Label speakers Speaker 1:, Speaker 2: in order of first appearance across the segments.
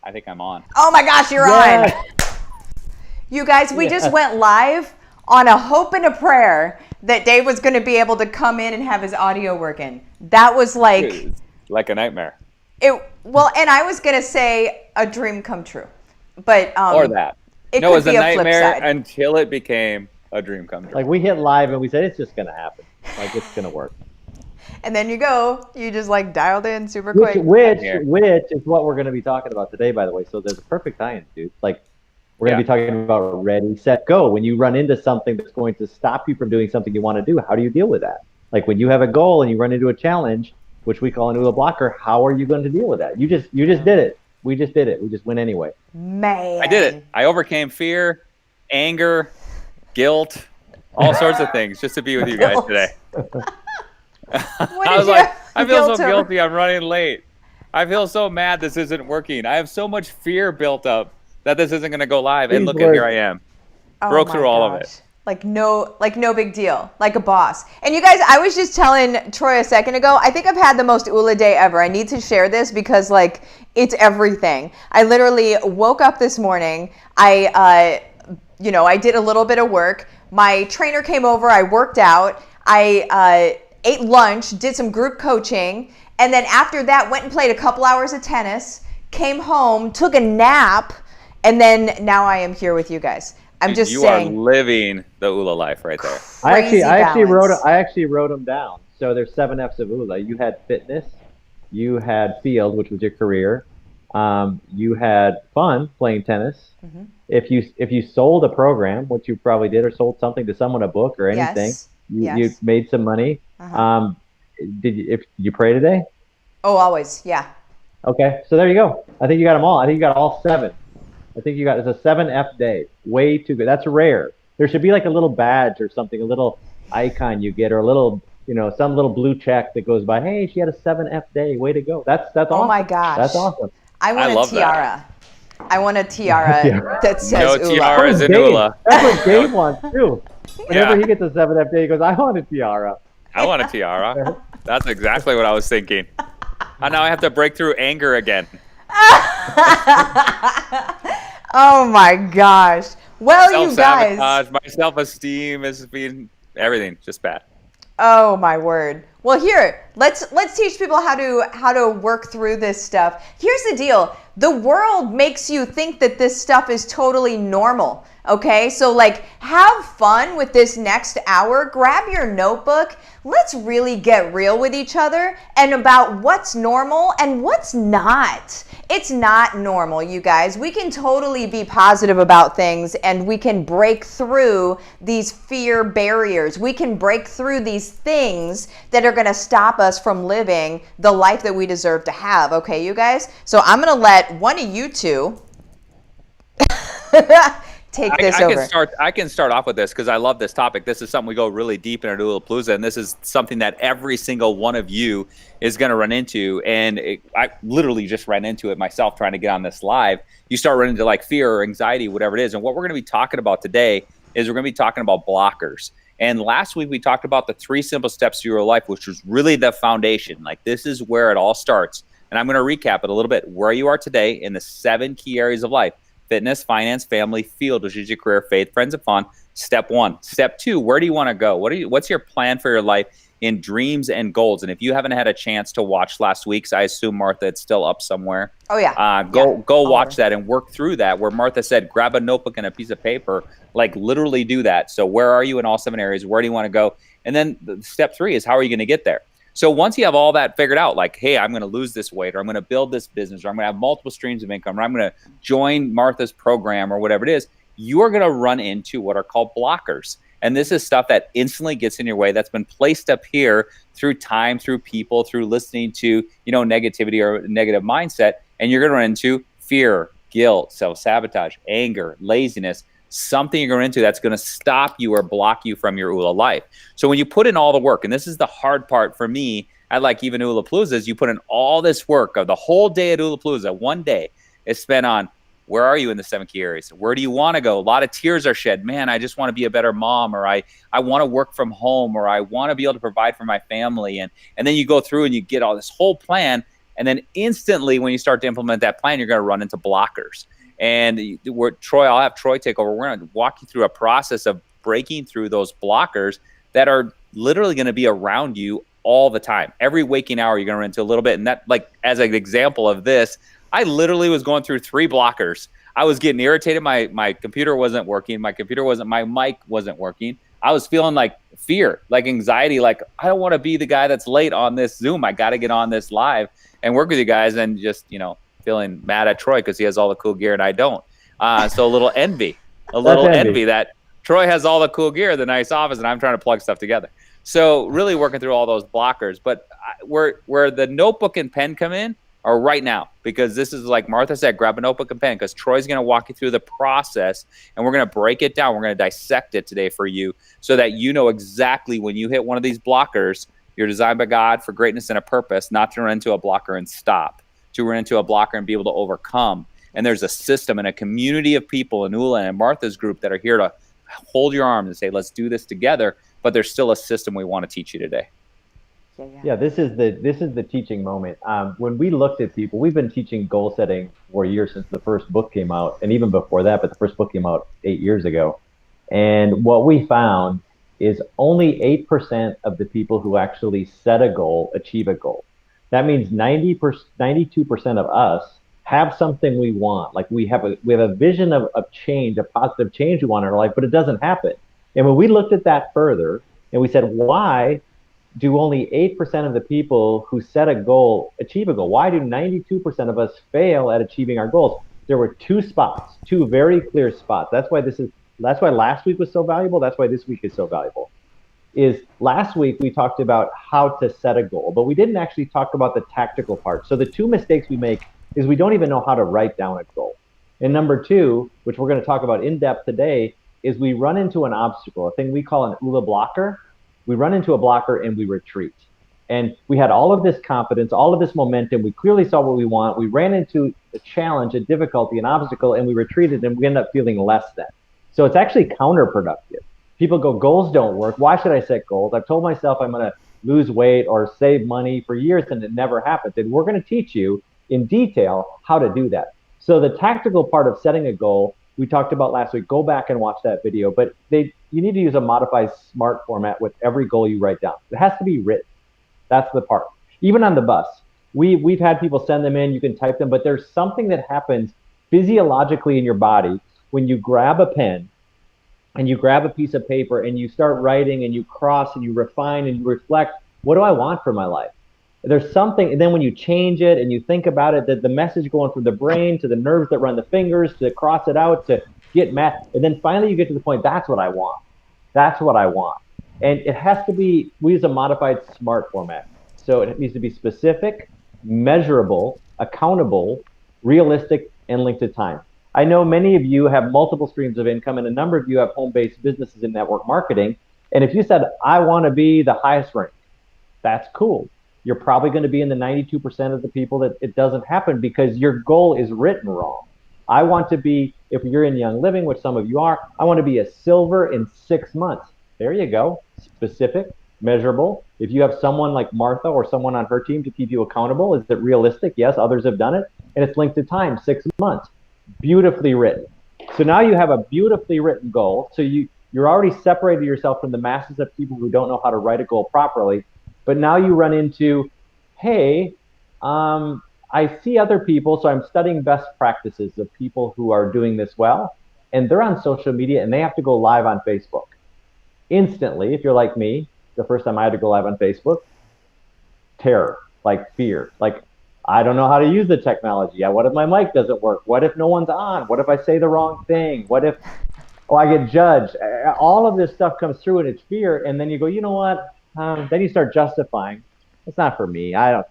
Speaker 1: I think I'm on.
Speaker 2: Oh my gosh, you're on. You guys, we just went live on a hope and a prayer that Dave was going to be able to come in and have his audio working. That was like
Speaker 1: a nightmare.
Speaker 2: Well, and I was going to say a dream come true. But
Speaker 1: or that.
Speaker 2: It
Speaker 1: was a nightmare until it became a dream come true.
Speaker 3: Like we hit live and we said it's just going to happen. Like it's going to work.
Speaker 2: And then you just like dialed in super quick.
Speaker 3: Which is what we're going to be talking about today, by the way. So there's a perfect tie-in, dude. Like we're going to be talking about ready, set, go. When you run into something that's going to stop you from doing something you want to do, how do you deal with that? Like when you have a goal and you run into a challenge, which we call an ULA blocker, how are you going to deal with that? You just did it. We just did it. We just went anyway.
Speaker 2: Man.
Speaker 1: I did it. I overcame fear, anger, guilt, all sorts of things just to be with you guys today. I was like, I feel so guilty. I'm running late. I feel so mad this isn't working. I have so much fear built up that this isn't going to go live. And look at here I am. Broke through all of it.
Speaker 2: Like no big deal, like a boss. And you guys, I was just telling Troy a second ago, I think I've had the most ULA day ever. I need to share this because like it's everything. I literally woke up this morning. I did a little bit of work. My trainer came over. I worked out. I ate lunch, did some group coaching, and then after that went and played a couple hours of tennis, came home, took a nap, and then now I am here with you guys. I'm just saying.
Speaker 1: You are living the ULA life right there.
Speaker 3: I actually wrote them down. So there's 7 F's of ULA. You had fitness, you had field, which was your career. You had fun playing tennis. Mm-hmm. If you sold a program, which you probably did, or sold something to someone, a book or anything, you made some money. Uh-huh. Did you pray today?
Speaker 2: Oh, always, yeah.
Speaker 3: Okay, so there you go. I think you got them all. I think you got all 7. I think it's a 7F day. Way too good. That's rare. There should be like a little badge or something, a little icon you get, or a little, some little blue check that goes by. Hey, she had a 7F day. Way to go. That's awesome.
Speaker 2: Oh my gosh.
Speaker 3: That's awesome.
Speaker 2: I want a tiara. I want a tiara that says ULA.
Speaker 1: Tiara is in ULA.
Speaker 3: That's what Dave wants too. Whenever he gets a 7F day, he goes, I want a tiara.
Speaker 1: I want a tiara. That's exactly what I was thinking. And now I have to break through anger again.
Speaker 2: Oh my gosh. Well, you guys.
Speaker 1: Self-sabotage, my self-esteem is being everything just bad.
Speaker 2: Oh my word. Well, here, let's teach people how to work through this stuff. Here's the deal. The world makes you think that this stuff is totally normal. Okay? So like have fun with this next hour. Grab your notebook. Let's really get real with each other and about what's normal and what's not. It's not normal, you guys. We can totally be positive about things and we can break through these fear barriers. We can break through these things that are going to stop us from living the life that we deserve to have. Okay, you guys? So I'm going to let one of you two take this over.
Speaker 1: I can start off with this because I love this topic. This is something we go really deep in our Neuroplasticity, and this is something that every single one of you is going to run into. And I literally just ran into it myself trying to get on this live. You start running into like fear or anxiety, whatever it is. And what we're going to be talking about today is we're going to be talking about blockers. And last week we talked about the 3 simple steps to your life, which was really the foundation. Like this is where it all starts. And I'm going to recap it a little bit. Where you are today in the 7 key areas of life. Fitness, finance, family, field, which is your career, faith, friends, and fun. Step 1. Step 2, where do you want to go? What's your plan for your life in dreams and goals? And if you haven't had a chance to watch last week's, I assume, Martha, it's still up somewhere.
Speaker 2: Oh, yeah.
Speaker 1: Go watch that and work through that, where Martha said, grab a notebook and a piece of paper, like literally do that. So where are you in all 7 areas? Where do you want to go? And then step 3 is how are you going to get there? So once you have all that figured out, like, hey, I'm going to lose this weight, or I'm going to build this business, or I'm going to have multiple streams of income, or I'm going to join Martha's program, or whatever it is, you are going to run into what are called blockers. And this is stuff that instantly gets in your way that's been placed up here through time, through people, through listening to, negativity or negative mindset. And you're going to run into fear, guilt, self-sabotage, anger, laziness, something you're going into that's going to stop you or block you from your ULA life. So when you put in all the work, and this is the hard part for me, I like even ULA Paloozas, you put in all this work of the whole day at ULA Palooza, one day is spent on where are you in the 7 key areas? Where do you want to go? A lot of tears are shed. Man, I just want to be a better mom, or I want to work from home, or I want to be able to provide for my family. And then you go through and you get all this whole plan. And then instantly when you start to implement that plan, you're going to run into blockers. And I'll have Troy take over. We're going to walk you through a process of breaking through those blockers that are literally going to be around you all the time. Every waking hour, you're going to run into a little bit. And that, like, as an example of this, I literally was going through 3 blockers. I was getting irritated. My computer wasn't working. My mic wasn't working. I was feeling like fear, like anxiety, like I don't want to be the guy that's late on this Zoom. I got to get on this live and work with you guys, and just, feeling mad at Troy because he has all the cool gear and I don't. So a little envy, that Troy has all the cool gear, the nice office, and I'm trying to plug stuff together. So really working through all those blockers. But where the notebook and pen come in are right now, because this is, like Martha said, grab a notebook and pen, because Troy's going to walk you through the process and we're going to break it down. We're going to dissect it today for you so that you know exactly when you hit one of these blockers, you're designed by God for greatness and a purpose, not to run into a blocker and stop, to run into a blocker and be able to overcome. And there's a system and a community of people in Ula and Martha's group that are here to hold your arm and say, let's do this together. But there's still a system we want to teach you today.
Speaker 3: Yeah, this is the teaching moment. When we looked at people, we've been teaching goal setting for years, since the first book came out, and even before that, but the first book came out 8 years ago. And what we found is only 8% of the people who actually set a goal achieve a goal. That means 92% of us have something we want. Like we have a vision of change, a positive change we want in our life, but it doesn't happen. And when we looked at that further and we said, why do only 8% of the people who set a goal achieve a goal? Why do 92% of us fail at achieving our goals? There were 2 spots, 2 very clear spots. That's why last week was so valuable. That's why this week is so valuable. Is last week we talked about how to set a goal, but we didn't actually talk about the tactical part. So the 2 mistakes we make is we don't even know how to write down a goal. And number 2, which we're going to talk about in depth today, is we run into an obstacle, a thing we call an ULA blocker. We run into a blocker and we retreat. And we had all of this confidence, all of this momentum. We clearly saw what we want. We ran into a challenge, a difficulty, an obstacle, and we retreated, and we end up feeling less than. So it's actually counterproductive. People go, goals don't work. Why should I set goals? I've told myself I'm going to lose weight or save money for years, and it never happens. And we're going to teach you in detail how to do that. So the tactical part of setting a goal, we talked about last week. Go back and watch that video. But you need to use a modified SMART format with every goal you write down. It has to be written. That's the part. Even on the bus, we've had people send them in. You can type them, but there's something that happens physiologically in your body when you grab a pen and you grab a piece of paper and you start writing and you cross and you refine and you reflect. What do I want for my life? There's something, and then when you change it and you think about it, that the message going from the brain to the nerves that run the fingers to cross it out to get mad, and then finally you get to the point, that's what I want. That's what I want. And it has to be, we use a modified SMART format. So it needs to be specific, measurable, accountable, realistic, and linked to time. I know many of you have multiple streams of income, and a number of you have home-based businesses in network marketing. And if you said, I want to be the highest ranked, that's cool. You're probably going to be in the 92% of the people that it doesn't happen because your goal is written wrong. I want to be, if you're in Young Living, which some of you are, I want to be a silver in 6 months. There you go. Specific, measurable. If you have someone like Martha or someone on her team to keep you accountable, is it realistic? Yes, others have done it. And it's linked to time, 6 months. Beautifully written. So now you have a beautifully written goal. So you're already separated yourself from the masses of people who don't know how to write a goal properly. But now you run into, hey, I see other people, so I'm studying best practices of people who are doing this well, and they're on social media and they have to go live on Facebook. Instantly, if you're like me, the first time I had to go live on Facebook, terror, like fear, like I don't know how to use the technology. What if my mic doesn't work? What if no one's on? What if I say the wrong thing? What if I get judged? All of this stuff comes through and it's fear, and then you go, you know what? Then you start justifying. It's not for me. I don't.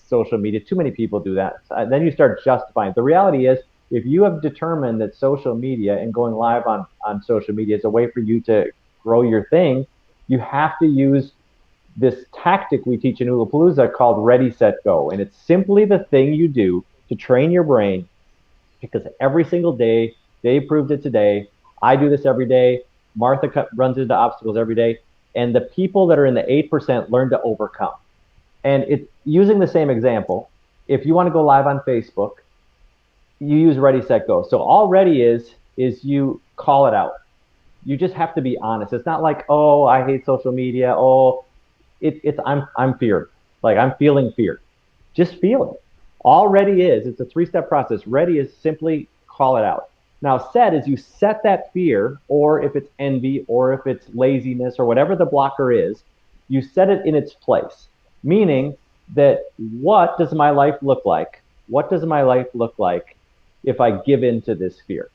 Speaker 3: Social media. Too many people do that. Then you start justifying. The reality is, if you have determined that social media and going live on social media is a way for you to grow your thing, you have to use this tactic we teach in Ulapalooza called Ready, Set, Go. And it's simply the thing you do to train your brain, because every single day, Dave proved it today. I do this every day. Martha runs into obstacles every day. And the people that are in the 8% learn to overcome. And it's using the same example. if you want to go live on Facebook, you use Ready, Set, Go. So all ready is you call it out. You just have to be honest. It's not like, oh, I hate social media. Oh, it's I'm feared. Like I'm feeling fear. Just feel it. All ready is, it's a 3-step process. Ready is simply call it out. Now set is you set that fear, or if it's envy, or if it's laziness, or whatever the blocker is, you set it in its place. Meaning that what does my life look like? What does my life look like if I give in to this fear?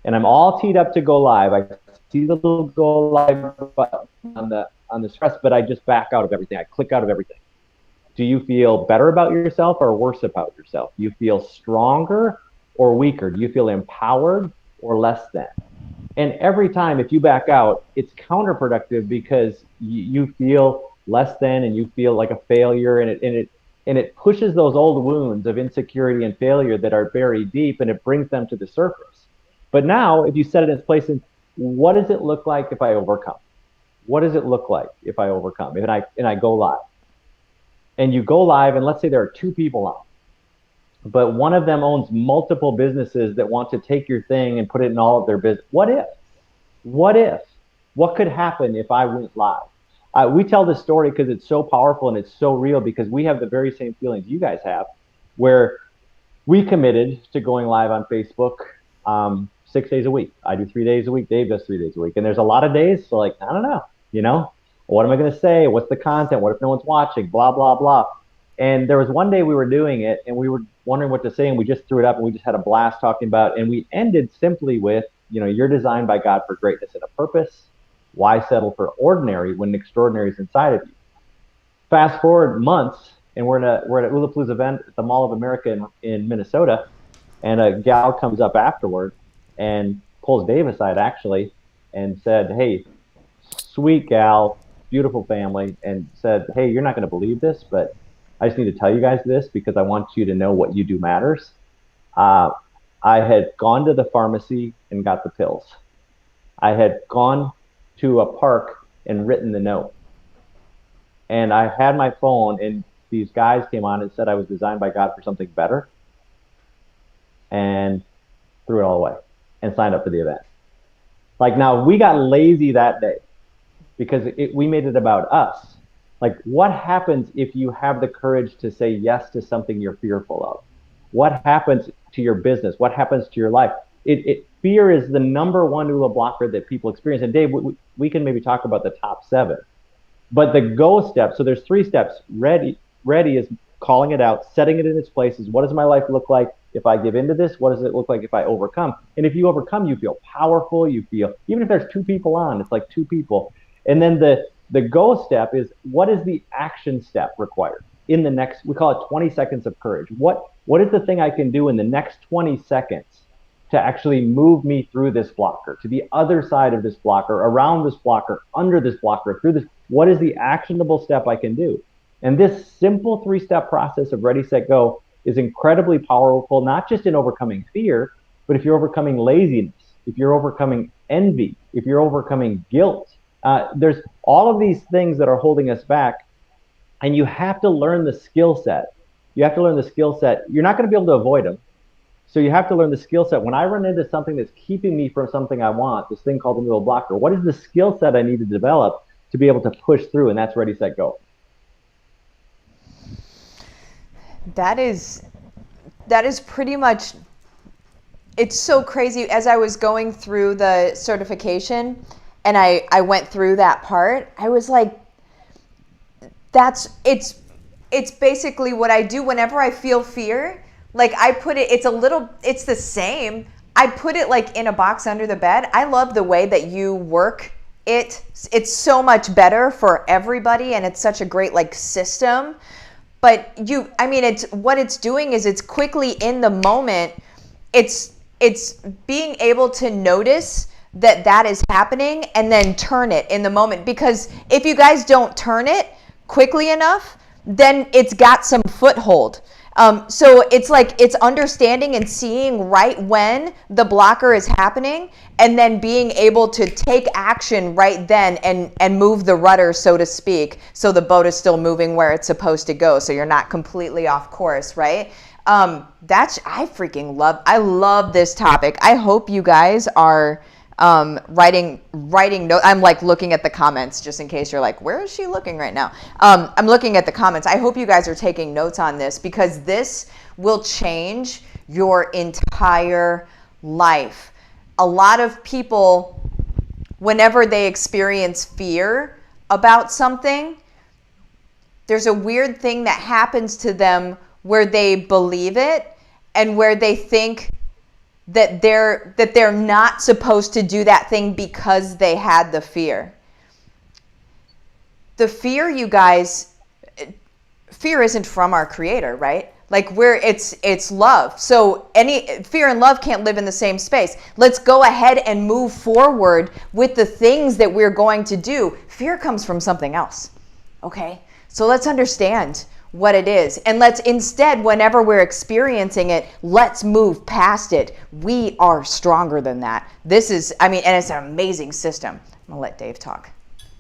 Speaker 3: And I'm all teed up to go live. I see the little go live button on the stress, but I just back out of everything. I click out of everything. Do you feel better about yourself or worse about yourself? Do you feel stronger or weaker? Do you feel empowered or less than? And every time, if you back out, it's counterproductive because you feel less than and you feel like a failure, and it pushes those old wounds of insecurity and failure that are buried deep, and it brings them to the surface. But now, if you set it in its place, and what does it look like if I overcome? What does it look like if I overcome? And I go live. And you go live, and let's say there are 2 people on, but one of them owns multiple businesses that want to take your thing and put it in all of their business. What if? What if? What could happen if I went live? We tell this story because it's so powerful and it's so real, because we have the very same feelings you guys have, where we committed to going live on Facebook 6 days a week. I do 3 days a week. Dave does 3 days a week. And there's a lot of days, so like, I don't know, what am I going to say? What's the content? What if no one's watching? Blah, blah, blah. And there was one day we were doing it and we were wondering what to say, and we just threw it up and we just had a blast talking about it. And we ended simply with, you're designed by God for greatness and a purpose. Why settle for ordinary when extraordinary is inside of you? Fast forward months, and we're at an Ulapalooza event at the Mall of America in Minnesota, and a gal comes up afterward and pulls Dave aside actually and said, hey, sweet gal, beautiful family, and said, hey, you're not going to believe this, but I just need to tell you guys this because I want you to know what you do matters. I had gone to the pharmacy and got the pills. I had gone to a park and written the note. And I had my phone, and these guys came on and said I was designed by God for something better, and threw it all away and signed up for the event. Like, now we got lazy that day because we made it about us. Like, what happens if you have the courage to say yes to something you're fearful of? What happens to your business? What happens to your life? Fear is the number one ULA blocker that people experience. And Dave, we can maybe talk about the top 7. But the go step, so there's 3 steps. Ready is calling it out, setting it in its place. Is what does my life look like if I give into this? What does it look like if I overcome? And if you overcome, you feel powerful. You feel, even if there's 2 people on, it's like 2 people. And then the go step is, what is the action step required in the next, we call it 20 seconds of courage. What is the thing I can do in the next 20 seconds to actually move me through this blocker, to the other side of this blocker, around this blocker, under this blocker, through this? What is the actionable step I can do? And this simple 3-step process of Ready, Set, Go is incredibly powerful, not just in overcoming fear, but if you're overcoming laziness, if you're overcoming envy, if you're overcoming guilt. There's all of these things that are holding us back, and you have to learn the skill set. You have to learn the skill set. You're not going to be able to avoid them. So you have to learn the skill set. When I run into something that's keeping me from something I want, this thing called the middle blocker, what is the skill set I need to develop to be able to push through? And that's Ready, Set, Go.
Speaker 2: That is pretty much, it's so crazy. As I was going through the certification and I went through that part, I was like, it's basically what I do whenever I feel fear. Like, I put it, it's the same. I put it like in a box under the bed. I love the way that you work it. It's so much better for everybody, and it's such a great like system. But it's what it's doing is it's quickly in the moment. It's being able to notice that is happening and then turn it in the moment. Because if you guys don't turn it quickly enough, then it's got some foothold. So it's like it's understanding and seeing right when the blocker is happening, and then being able to take action right then and move the rudder, so to speak, so the boat is still moving where it's supposed to go, so you're not completely off course, right? I love this topic. I hope you guys are writing notes. I'm like looking at the comments just in case you're like, where is she looking right now? I'm looking at the comments. I hope you guys are taking notes on this, because this will change your entire life. A lot of people, whenever they experience fear about something, there's a weird thing that happens to them where they believe it and where they think that they're not supposed to do that thing because they had the fear. The fear, you guys, fear isn't from our creator, right? Like it's love. So any fear and love can't live in the same space. Let's go ahead and move forward with the things that we're going to do. Fear comes from something else. Okay? So let's understand what it is. And let's instead, whenever we're experiencing it, let's move past it. We are stronger than that. This is, and it's an amazing system. I'm going to let Dave talk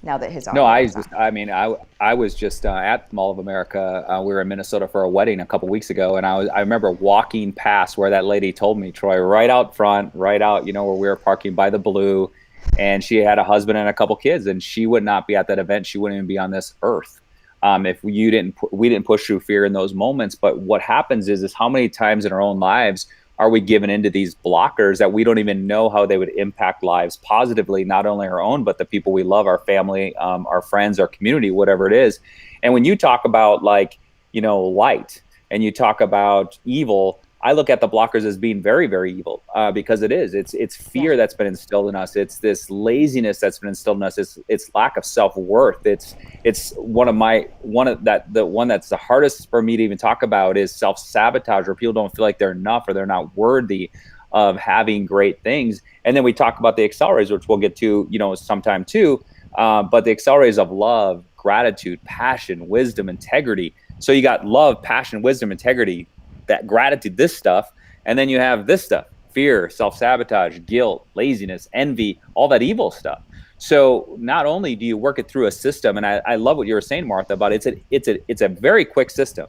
Speaker 2: now that his audio is on.
Speaker 1: I was just at Mall of America. We were in Minnesota for a wedding a couple weeks ago, and I remember walking past where that lady told me, Troy, right out front, right out, where we were parking by the Blue, and she had a husband and a couple kids, and she would not be at that event. She wouldn't even be on this earth. If we didn't push through fear in those moments. But what happens is how many times in our own lives are we given into these blockers that we don't even know how they would impact lives positively, not only our own, but the people we love, our family, our friends, our community, whatever it is. And when you talk about light and you talk about evil, I look at the blockers as being very, very evil, because it is. It's fear that's been instilled in us. It's this laziness that's been instilled in us. It's lack of self-worth. It's the one that's the hardest for me to even talk about is self-sabotage, where people don't feel like they're enough or they're not worthy of having great things. And then we talk about the accelerators, which we'll get to, sometime too. But the accelerators of love, gratitude, passion, wisdom, integrity. So you got love, passion, wisdom, integrity, that gratitude, this stuff, and then you have this stuff: fear, self-sabotage, guilt, laziness, envy, all that evil stuff. So not only do you work it through a system, and I love what you were saying, Martha, about it's a very quick system,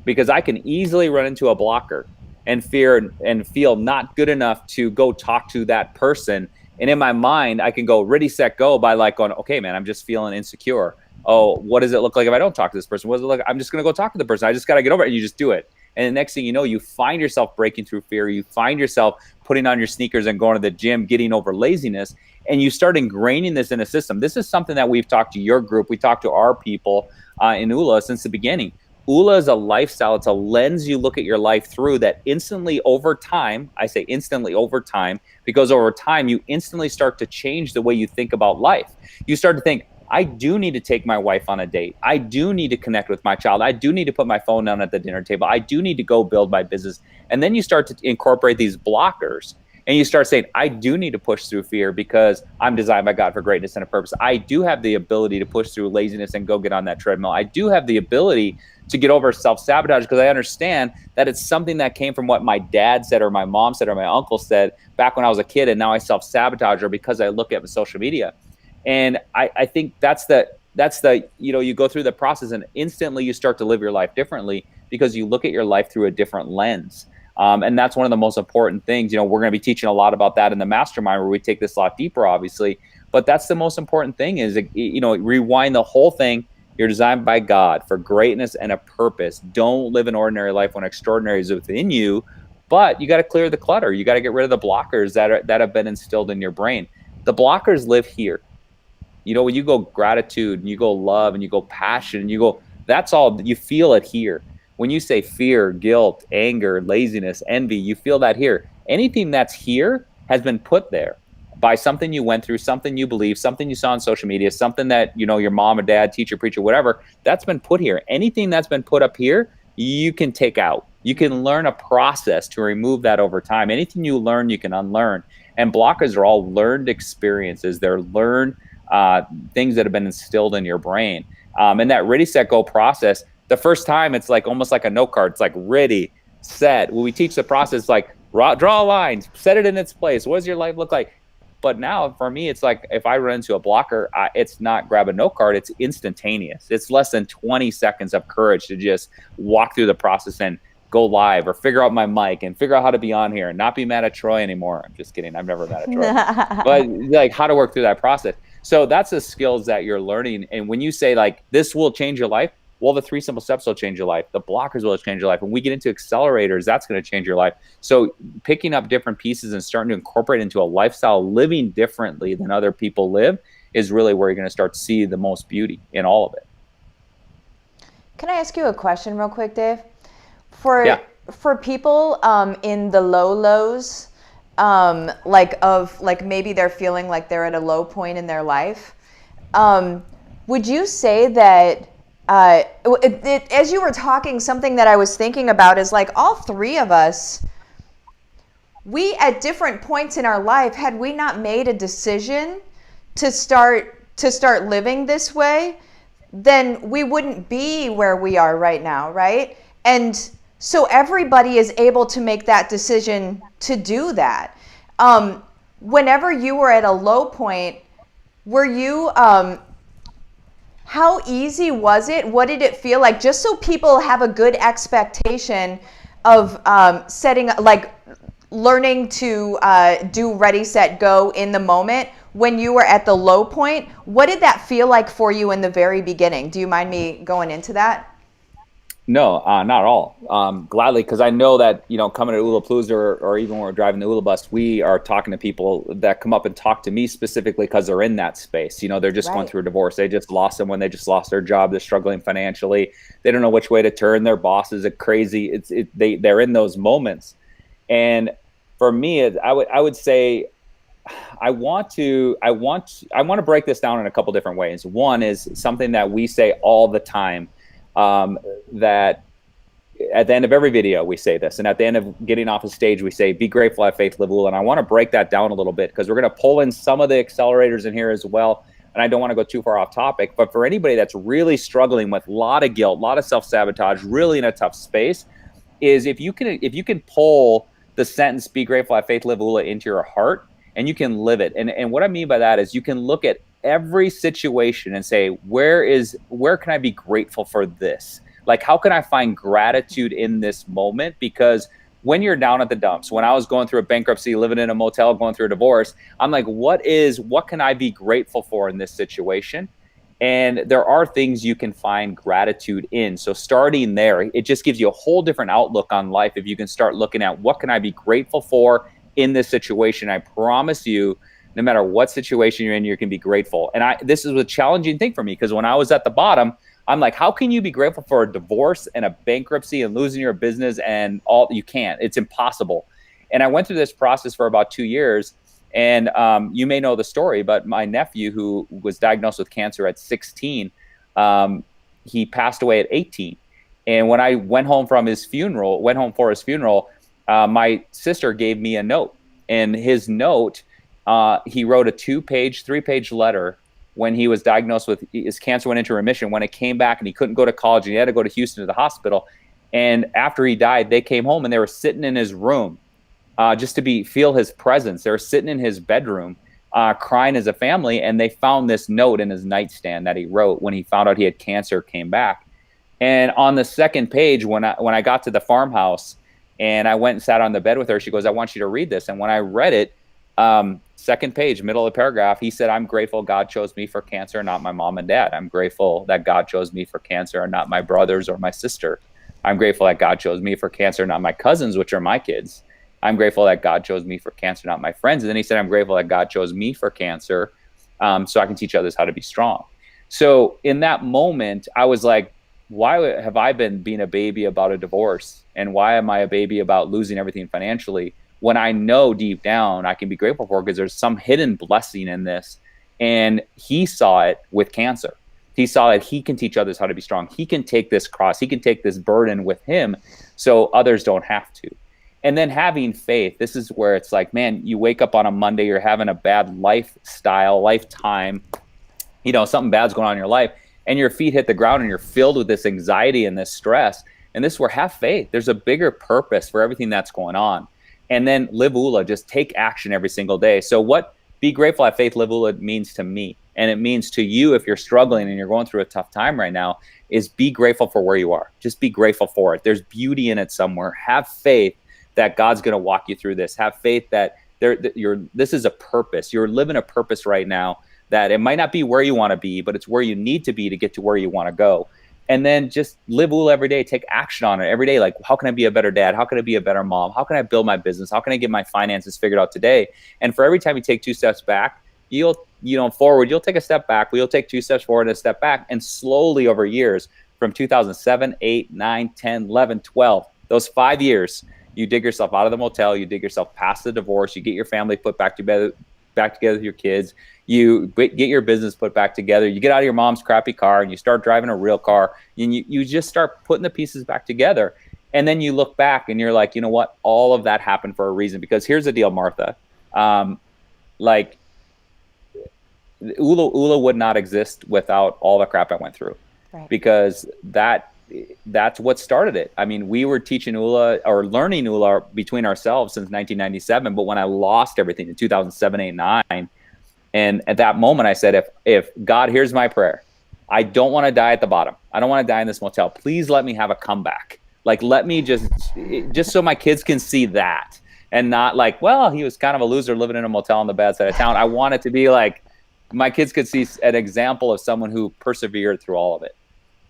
Speaker 1: because I can easily run into a blocker and fear and feel not good enough to go talk to that person. And in my mind, I can go ready, set, go by like going, okay, man, I'm just feeling insecure. Oh, what does it look like if I don't talk to this person? What does it look like? I'm just going to go talk to the person. I just got to get over it. And you just do it. And the next thing you know, you find yourself breaking through fear. You find yourself putting on your sneakers and going to the gym, getting over laziness. And you start ingraining this in a system. This is something that we've talked to your group. We talked to our people in ULA since the beginning. ULA is a lifestyle. It's a lens you look at your life through that instantly over time, I say instantly over time, because over time you instantly start to change the way you think about life. You start to think, I do need to take my wife on a date. I do need to connect with my child. I do need to put my phone down at the dinner table. I do need to go build my business. And then you start to incorporate these blockers, and you start saying, I do need to push through fear because I'm designed by God for greatness and a purpose. I do have the ability to push through laziness and go get on that treadmill. I do have the ability to get over self-sabotage because I understand that it's something that came from what my dad said or my mom said or my uncle said back when I was a kid, and now I self-sabotage or because I look at social media. And I think that's the you go through the process and instantly you start to live your life differently because you look at your life through a different lens. And that's one of the most important things. We're going to be teaching a lot about that in the mastermind where we take this a lot deeper, obviously. But that's the most important thing is, rewind the whole thing. You're designed by God for greatness and a purpose. Don't live an ordinary life when extraordinary is within you. But you got to clear the clutter. You got to get rid of the blockers that have been instilled in your brain. The blockers live here. When you go gratitude and you go love and you go passion and you go, that's all, you feel it here. When you say fear, guilt, anger, laziness, envy, you feel that here. Anything that's here has been put there by something you went through, something you believe, something you saw on social media, something that, your mom or dad, teacher, preacher, whatever, that's been put here. Anything that's been put up here, you can take out. You can learn a process to remove that over time. Anything you learn, you can unlearn. And blockers are all learned experiences. They're learned things that have been instilled in your brain. And that ready, set, go process, The first time it's like almost like a note card. It's like ready, set. When we teach the process, like draw a line, set it in its place. What does your life look like? But now for me, it's like if I run into a blocker, it's not grab a note card. It's instantaneous. It's less than 20 seconds of courage to just walk through the process and go live or figure out my mic and figure out how to be on here and not be mad at Troy anymore. I'm just kidding. I'm never mad at Troy. But like how to work through that process. So that's the skills that you're learning. And when you say like, this will change your life, well, the 3 simple steps will change your life. The blockers will change your life. When we get into accelerators, that's going to change your life. So picking up different pieces and starting to incorporate into a lifestyle, living differently than other people live, is really where you're going to start to see the most beauty in all of it.
Speaker 2: Can I ask you a question real quick, Dave? For people in the low lows, like maybe they're feeling like they're at a low point in their life, would you say that as you were talking, something that I was thinking about is like all 3 of us, we at different points in our life, had we not made a decision to start living this way, then we wouldn't be where we are right now, right? And so everybody is able to make that decision to do that. Whenever you were at a low point, were you how easy was it? What did it feel like? Just so people have a good expectation of learning to do ready, set, go in the moment. When you were at the low point, what did that feel like for you in the very beginning? Do you mind me going into that?
Speaker 1: No, not at all. Gladly, because I know that, coming to Ulapalooza or even when we're driving the Ula bus, we are talking to people that come up and talk to me specifically because they're in that space. They're just going through a divorce. They just lost someone. They just lost their job. They're struggling financially. They don't know which way to turn. Their bosses are crazy. They're in those moments. And for me, I would say I want to break this down in a couple different ways. One is something that we say all the time. That at the end of every video we say this, and at the end of getting off a stage we say, be grateful, have faith, live Ula. And I want to break that down a little bit because we're going to pull in some of the accelerators in here as well, and I don't want to go too far off topic. But for anybody that's really struggling with a lot of guilt, a lot of self-sabotage, really in a tough space, is if you can pull the sentence, be grateful, have faith, live Ula, into your heart, and you can live it. And what I mean by that is you can look at every situation and say, where can I be grateful for this? Like, how can I find gratitude in this moment? Because when you're down at the dumps, when I was going through a bankruptcy, living in a motel, going through a divorce, I'm like, what can I be grateful for in this situation? And there are things you can find gratitude in. So starting there, it just gives you a whole different outlook on life. If you can start looking at what can I be grateful for in this situation, I promise you, no matter what situation you're in, you can be grateful. And this is a challenging thing for me because when I was at the bottom, I'm like, how can you be grateful for a divorce and a bankruptcy and losing your business and all? You can't. It's impossible. And I went through this process for about 2 years. And you may know the story, but my nephew, who was diagnosed with cancer at 16, he passed away at 18. And when I went home for his funeral, my sister gave me a note. And his note, he wrote a 2-page, 3-page letter when he was diagnosed with his cancer, went into remission. When it came back and he couldn't go to college and he had to go to Houston to the hospital. And after he died, they came home and they were sitting in his room just to feel his presence. They were sitting in his bedroom crying as a family. And they found this note in his nightstand that he wrote when he found out he had cancer, came back. And on the second page, when I got to the farmhouse and I went and sat on the bed with her, she goes, I want you to read this. And when I read it, second page, middle of the paragraph, he said, I'm grateful God chose me for cancer, not my mom and dad. I'm grateful that God chose me for cancer and not my brothers or my sister. I'm grateful that God chose me for cancer, not my cousins, which are my kids. I'm grateful that God chose me for cancer, not my friends. And then he said, I'm grateful that God chose me for cancer so I can teach others how to be strong. So in that moment, I was like, why have I been being a baby about a divorce? And why am I a baby about losing everything financially? When I know deep down I can be grateful for, because there's some hidden blessing in this. And he saw it with cancer. He saw that he can teach others how to be strong. He can take this cross. He can take this burden with him so others don't have to. And then having faith, this is where it's like, man, you wake up on a Monday, you're having a bad lifetime, something bad's going on in your life. and your feet hit the ground and you're filled with this anxiety and this stress. And this is where have faith. There's a bigger purpose for everything that's going on. And then live ULA, just take action every single day. So what be grateful, have faith, live ULA means to me, and it means to you if you're struggling and you're going through a tough time right now, is be grateful for where you are. Just be grateful for it. There's beauty in it somewhere. Have faith that God's going to walk you through this. Have faith that this is a purpose. You're living a purpose right now that it might not be where you want to be, but it's where you need to be to get to where you want to go. And then just live ULA every day. Take action on it every day. Like, how can I be a better dad? How can I be a better mom? How can I build my business? How can I get my finances figured out today? And for every time you take 2 steps back, forward, you'll take a step back. You'll take 2 steps forward and a step back. And slowly over years, from 2007, 8, 9, 10, 11, 12, those 5 years, you dig yourself out of the motel. You dig yourself past the divorce. You get your family put back together with your kids. You get your business put back together. You get out of your mom's crappy car and you start driving a real car, and you just start putting the pieces back together. And then you look back and you're like, you know what? All of that happened for a reason. Because here's the deal, Martha. Like, ULA would not exist without all the crap I went through. Right. Because that's what started it. I mean, we were teaching ULA or learning ULA between ourselves since 1997. But when I lost everything in 2007, 8, 9, and at that moment I said, if God, here's my prayer. I don't want to die at the bottom. I don't want to die in this motel. Please let me have a comeback. Like, let me just so my kids can see that, and not like, well, he was kind of a loser living in a motel on the bad side of town. I want it to be like my kids could see an example of someone who persevered through all of it.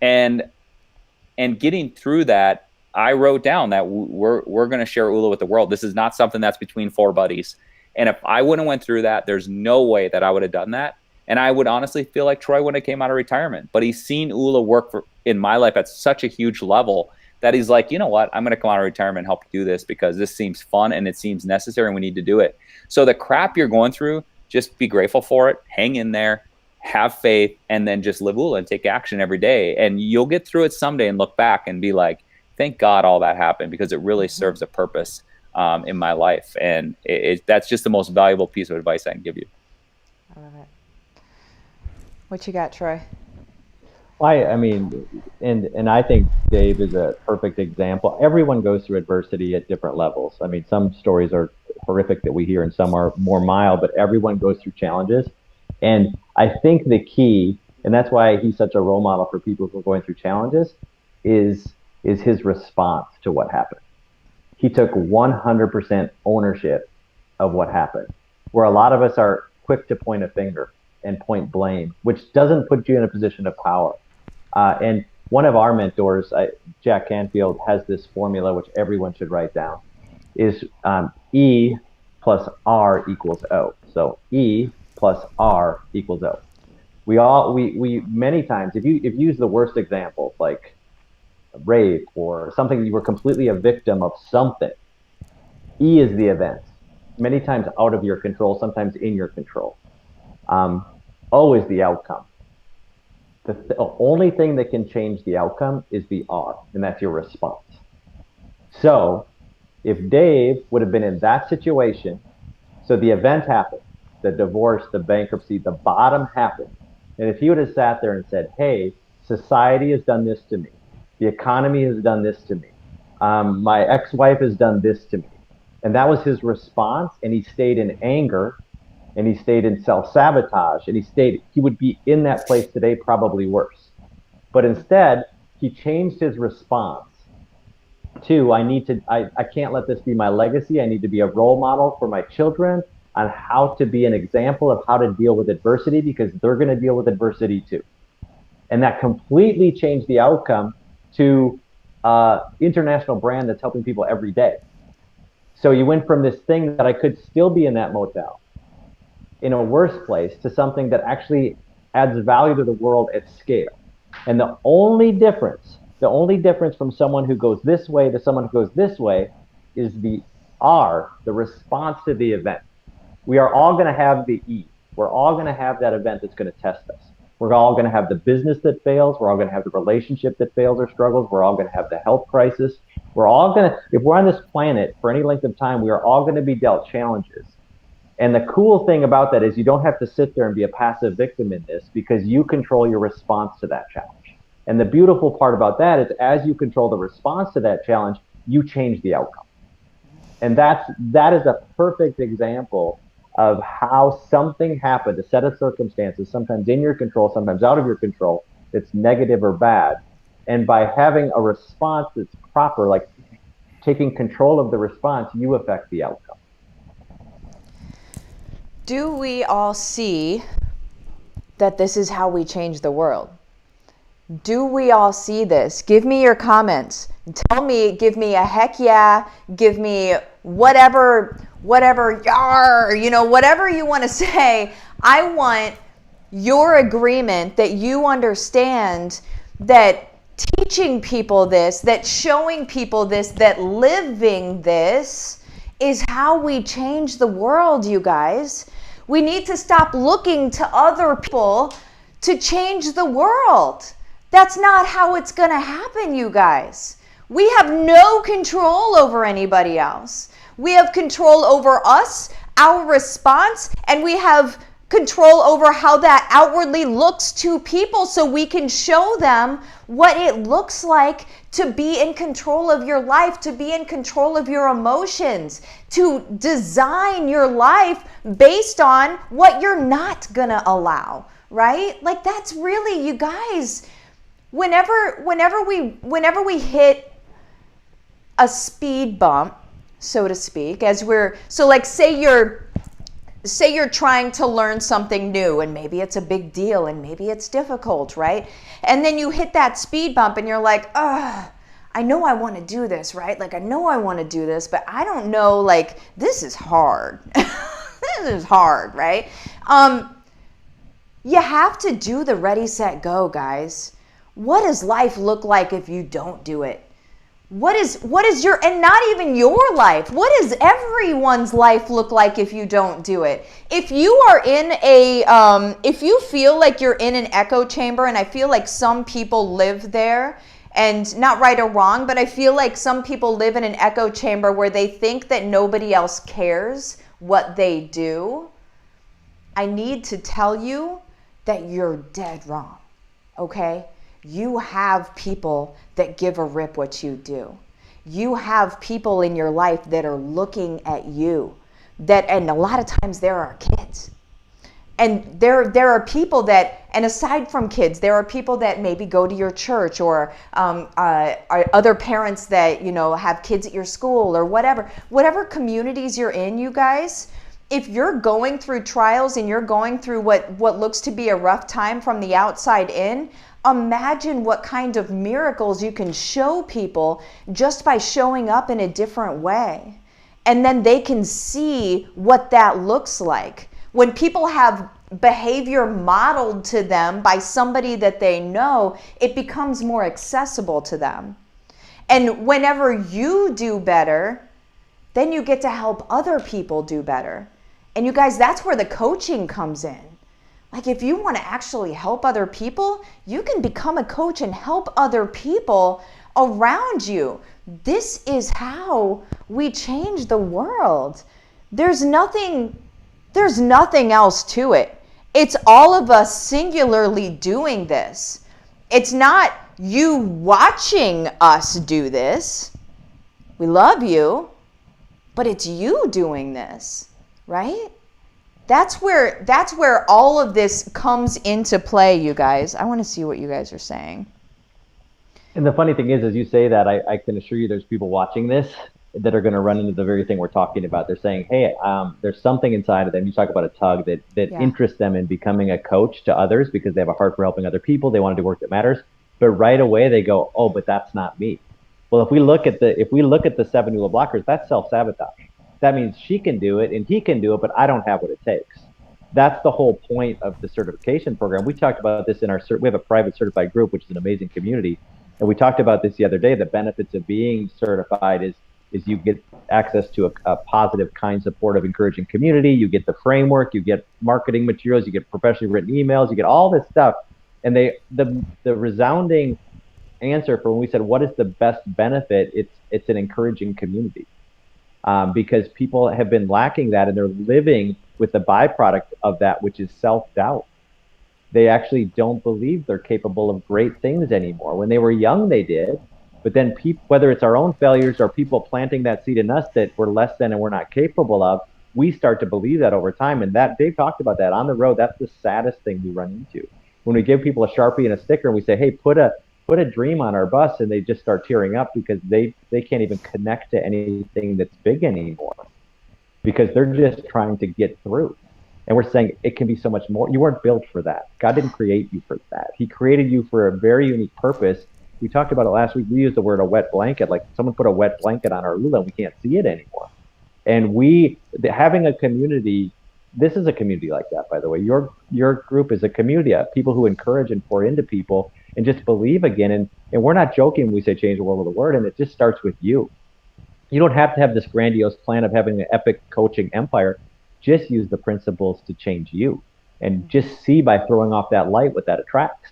Speaker 1: And getting through that, I wrote down that we're going to share ULA with the world. This is not something that's between 4 buddies. And if I wouldn't have went through that, there's no way that I would have done that. And I would honestly feel like Troy wouldn't have came out of retirement. But he's seen ULA work in my life at such a huge level that he's like, you know what? I'm going to come out of retirement and help you do this because this seems fun and it seems necessary and we need to do it. So the crap you're going through, just be grateful for it. Hang in there. Have faith, and then just live ULA and take action every day. And you'll get through it someday and look back and be like, thank God all that happened, because it really serves a purpose in my life. And that's just the most valuable piece of advice I can give you.
Speaker 2: I love it. What you got, Troy?
Speaker 3: I mean, and I think Dave is a perfect example. Everyone goes through adversity at different levels. I mean, some stories are horrific that we hear and some are more mild, but everyone goes through challenges. And I think the key, and that's why he's such a role model for people who are going through challenges, is his response to what happened. He took 100% ownership of what happened, where a lot of us are quick to point a finger and point blame, which doesn't put you in a position of power. And one of our mentors, Jack Canfield, has this formula, which everyone should write down, is E plus R equals O. So E plus R equals O. We many times, if you use the worst example, like rape or something, you were completely a victim of something. E is the event, many times out of your control, sometimes in your control. O is the outcome. The only thing that can change the outcome is the R, and that's your response. So if Dave would have been in that situation, so the event happened, the divorce, the bankruptcy, the bottom happened, and if he would have sat there and said, hey, society has done this to me, the economy has done this to me, my ex-wife has done this to me, and that was his response, and he stayed in anger, and he stayed in self-sabotage, and he would be in that place today, probably worse. But instead, he changed his response to, I can't let this be my legacy. I need to be a role model for my children on how to be an example of how to deal with adversity, because they're going to deal with adversity too. And that completely changed the outcome to international brand that's helping people every day. So you went from this thing that I could still be in that motel in a worse place to something that actually adds value to the world at scale. And the only difference from someone who goes this way to someone who goes this way is the R, the response to the event. We are all going to have the E. We're all going to have that event that's going to test us. We're all going to have the business that fails. We're all going to have the relationship that fails or struggles. We're all going to have the health crisis. We're all going to, if we're on this planet for any length of time, we are all going to be dealt challenges. And the cool thing about that is you don't have to sit there and be a passive victim in this, because you control your response to that challenge. And the beautiful part about that is, as you control the response to that challenge, you change the outcome. And that is a perfect example of how something happened, a set of circumstances, sometimes in your control, sometimes out of your control, that's negative or bad. And by having a response that's proper, like taking control of the response, you affect the outcome.
Speaker 2: Do we all see that this is how we change the world? Do we all see this? Give me your comments. Tell me, give me a heck yeah, give me whatever, yar, whatever you want to say. I want your agreement that you understand that teaching people this, that showing people this, that living this is how we change the world, you guys. We need to stop looking to other people to change the world. That's not how it's going to happen, you guys. We have no control over anybody else. We have control over us, our response, and we have control over how that outwardly looks to people, so we can show them what it looks like to be in control of your life, to be in control of your emotions, to design your life based on what you're not gonna allow, right? Like, that's really, you guys, whenever we hit a speed bump, so to speak, say you're trying to learn something new, and maybe it's a big deal and maybe it's difficult, right? And then you hit that speed bump and you're like, I know I want to do this, right? Like, I know I want to do this, but I don't know, like, this is hard. This is hard, right? You have to do the ready, set, go, guys. What does life look like if you don't do it? What is your, and not even your life, what does everyone's life look like if you don't do it? If you are in if you feel like you're in an echo chamber, and I feel like some people live there, and not right or wrong, but I feel like some people live in an echo chamber where they think that nobody else cares what they do, I need to tell you that you're dead wrong, okay? You have people that give a rip what you do. You have people in your life that are looking at you, and a lot of times there are kids. And there are people that, and aside from kids, there are people that maybe go to your church, or are other parents that, have kids at your school, or whatever communities you're in, you guys. If you're going through trials and you're going through what looks to be a rough time from the outside in, imagine what kind of miracles you can show people just by showing up in a different way. And then they can see what that looks like. When people have behavior modeled to them by somebody that they know, it becomes more accessible to them. And whenever you do better, then you get to help other people do better. And you guys, that's where the coaching comes in. Like, if you want to actually help other people, you can become a coach and help other people around you. This is how we change the world. There's nothing else to it. It's all of us singularly doing this. It's not you watching us do this. We love you, but it's you doing this, right? That's where all of this comes into play, you guys. I want to see what you guys are saying.
Speaker 3: And the funny thing is, as you say that, I can assure you there's people watching this that are going to run into the very thing we're talking about. They're saying, hey, there's something inside of them. You talk about a tug that interests them in becoming a coach to others because they have a heart for helping other people. They want to do work that matters. But right away they go, oh, but that's not me. Well, if we look at the 7 ULA blockers, that's self-sabotage. That means she can do it and he can do it, but I don't have what it takes. That's the whole point of the certification program. We talked about this we have a private certified group, which is an amazing community. And we talked about this the other day. The benefits of being certified is you get access to a positive, kind, supportive, encouraging community. You get the framework, you get marketing materials, you get professionally written emails, you get all this stuff. And the resounding answer for when we said, what is the best benefit? It's an encouraging community. Because people have been lacking that, and they're living with the byproduct of that, which is self-doubt. They actually don't believe they're capable of great things anymore. When they were young, they did. But then people, whether it's our own failures or people planting that seed in us that we're less than and we're not capable of, we start to believe that over time. And that Dave talked about that on the road. That's the saddest thing we run into. When we give people a Sharpie and a sticker and we say, hey, put a dream on our bus, and they just start tearing up because they can't even connect to anything that's big anymore because they're just trying to get through. And we're saying it can be so much more. You weren't built for that. God didn't create you for that. He created you for a very unique purpose. We talked about it last week. We used the word a wet blanket, like someone put a wet blanket on our lula and we can't see it anymore. And having a community, this is a community like that, by the way. Your group is a community of people who encourage and pour into people and just believe again. And we're not joking when we say change the world with a word, and it just starts with you. You don't have to have this grandiose plan of having an epic coaching empire. Just use the principles to change you, and just see by throwing off that light what that attracts.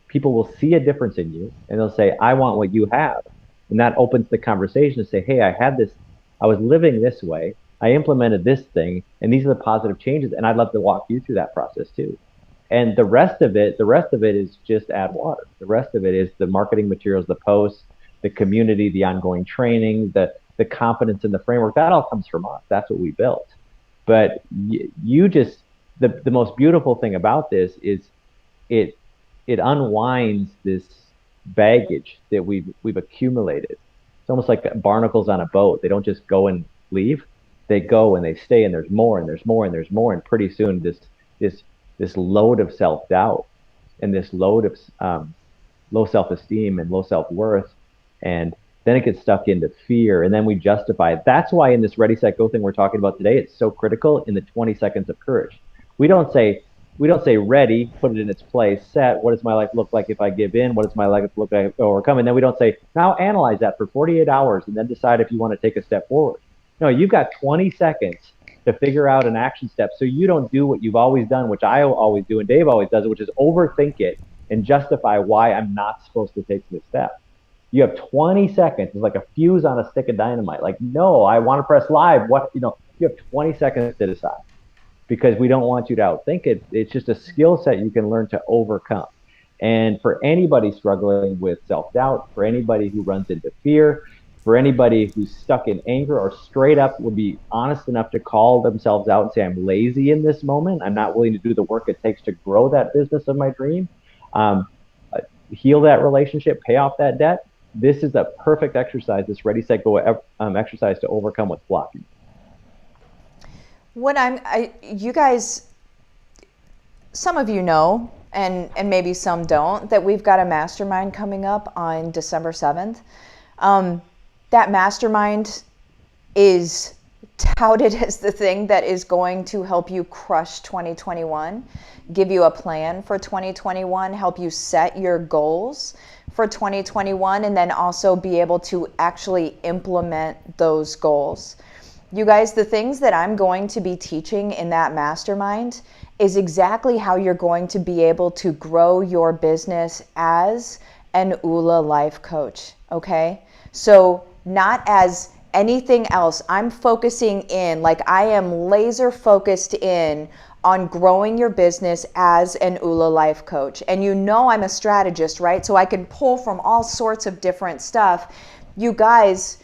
Speaker 3: People will see a difference in you and they'll say, I want what you have. And that opens the conversation to say, hey, I was living this way. I implemented this thing, and these are the positive changes. And I'd love to walk you through that process too. And the rest of it is just add water. The rest of it is the marketing materials, the posts, the community, the ongoing training, the confidence in the framework. That all comes from us. That's what we built. But you just, the most beautiful thing about this is it unwinds this baggage that we've accumulated. It's almost like barnacles on a boat. They don't just go and leave. They go and they stay, and there's more and there's more and there's more. And pretty soon this load of self-doubt and this load of low self-esteem and low self-worth, and then it gets stuck into fear, and then we justify it. That's why in this ready, set, go thing we're talking about today, it's so critical in the 20 seconds of courage. We don't say ready, put it in its place, set, what does my life look like if I give in? What does my life look like if I overcome? And then we don't say, now analyze that for 48 hours and then decide if you want to take a step forward. No, you've got 20 seconds to figure out an action step so you don't do what you've always done, which I always do and Dave always does it, which is overthink it and justify why I'm not supposed to take this step. You have 20 seconds. It's like a fuse on a stick of dynamite. Like, no, I want to press live. You have 20 seconds to decide, because we don't want you to outthink it. It's just a skill set you can learn to overcome. And for anybody struggling with self-doubt, for anybody who runs into fear, for anybody who's stuck in anger or straight up would be honest enough to call themselves out and say, I'm lazy in this moment. I'm not willing to do the work it takes to grow that business of my dream, heal that relationship, pay off that debt. This is a perfect exercise, this ready, set, go exercise to overcome what's blocking.
Speaker 2: You guys, some of you know, and maybe some don't, that we've got a mastermind coming up on December 7th. That mastermind is touted as the thing that is going to help you crush 2021, give you a plan for 2021, help you set your goals for 2021, and then also be able to actually implement those goals. You guys, the things that I'm going to be teaching in that mastermind is exactly how you're going to be able to grow your business as an ULA life coach, okay? So not as anything else. I'm focusing in, like I am laser focused in on growing your business as an ULA life coach. And you know I'm a strategist, right? So I can pull from all sorts of different stuff. You guys,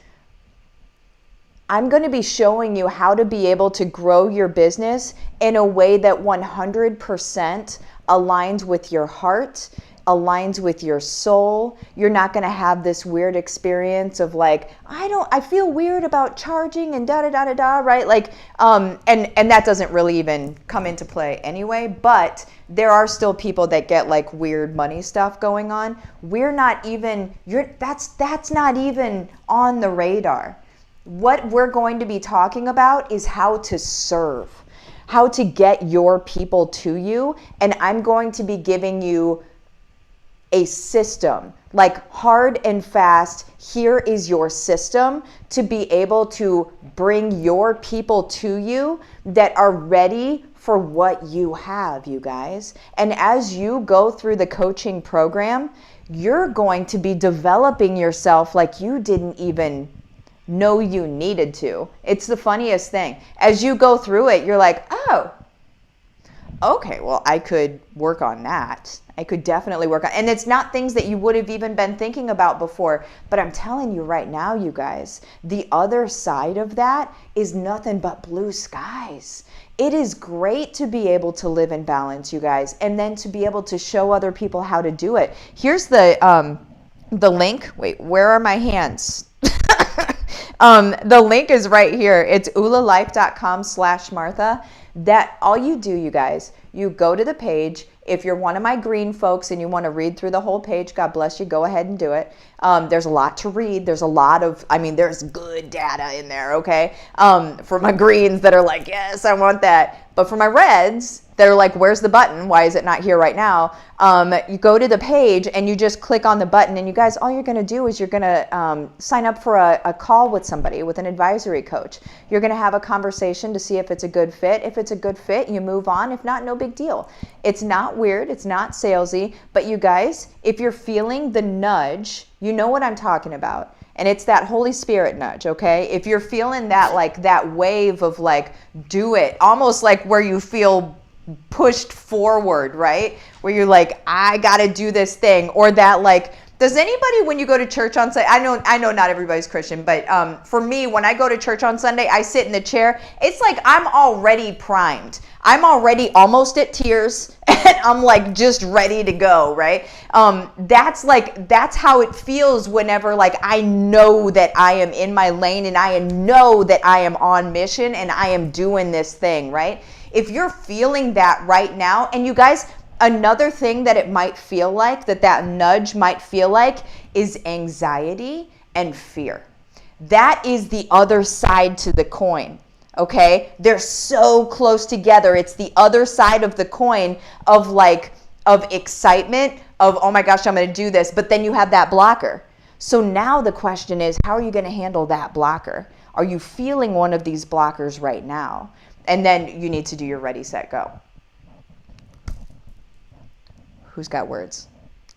Speaker 2: I'm going to be showing you how to be able to grow your business in a way that 100% aligns with your heart, aligns with your soul. You're not going to have this weird experience of like, I feel weird about charging and da-da-da-da-da, right? Like, and that doesn't really even come into play anyway, but there are still people that get like weird money stuff going on. We're not even, that's not even on the radar. What we're going to be talking about is how to serve, how to get your people to you. And I'm going to be giving you a system, like hard and fast. Here is your system to be able to bring your people to you that are ready for what you have, you guys. And as you go through the coaching program, you're going to be developing yourself like you didn't even know you needed to. It's the funniest thing. As you go through it, you're like, oh, okay, well, I could work on that. I could definitely work on, and it's not things that you would have even been thinking about before. But I'm telling you right now, you guys, the other side of that is nothing but blue skies. It is great to be able to live in balance, you guys, and then to be able to show other people how to do it. Here's the link. Wait, where are my hands? The link is right here. It's ulalife.com/Martha. That all you do, you guys, you go to the page. If you're one of my green folks and you want to read through the whole page, God bless you, go ahead and do it. There's a lot to read. There's a lot of, there's good data in there, okay? For my greens that are like, yes, I want that. But for my reds, they're like, where's the button? Why is it not here right now? You go to the page and you just click on the button, and you guys, all you're going to do is you're going to sign up for a call with somebody, with an advisory coach. You're going to have a conversation to see if it's a good fit. If it's a good fit, you move on. If not, no big deal. It's not weird. It's not salesy. But you guys, if you're feeling the nudge, you know what I'm talking about. And it's that Holy Spirit nudge, okay? If you're feeling that, like that wave of like, do it, almost like where you feel pushed forward, right? Where you're like, I gotta do this thing. Or that like, does anybody, when you go to church on Sunday, I know not everybody's Christian, but for me, when I go to church on Sunday, I sit in the chair. It's like I'm already primed. I'm already almost at tears, and I'm like just ready to go, right? That's how it feels whenever like I know that I am in my lane, and I know that I am on mission, and I am doing this thing, right? If you're feeling that right now, and you guys, another thing that it might feel like, that nudge might feel like, is anxiety and fear. That is the other side to the coin, okay? They're so close together. It's the other side of the coin of excitement, of, oh my gosh, I'm gonna do this, but then you have that blocker. So now the question is, how are you gonna handle that blocker? Are you feeling one of these blockers right now? And then you need to do your ready, set, go. Who's got words?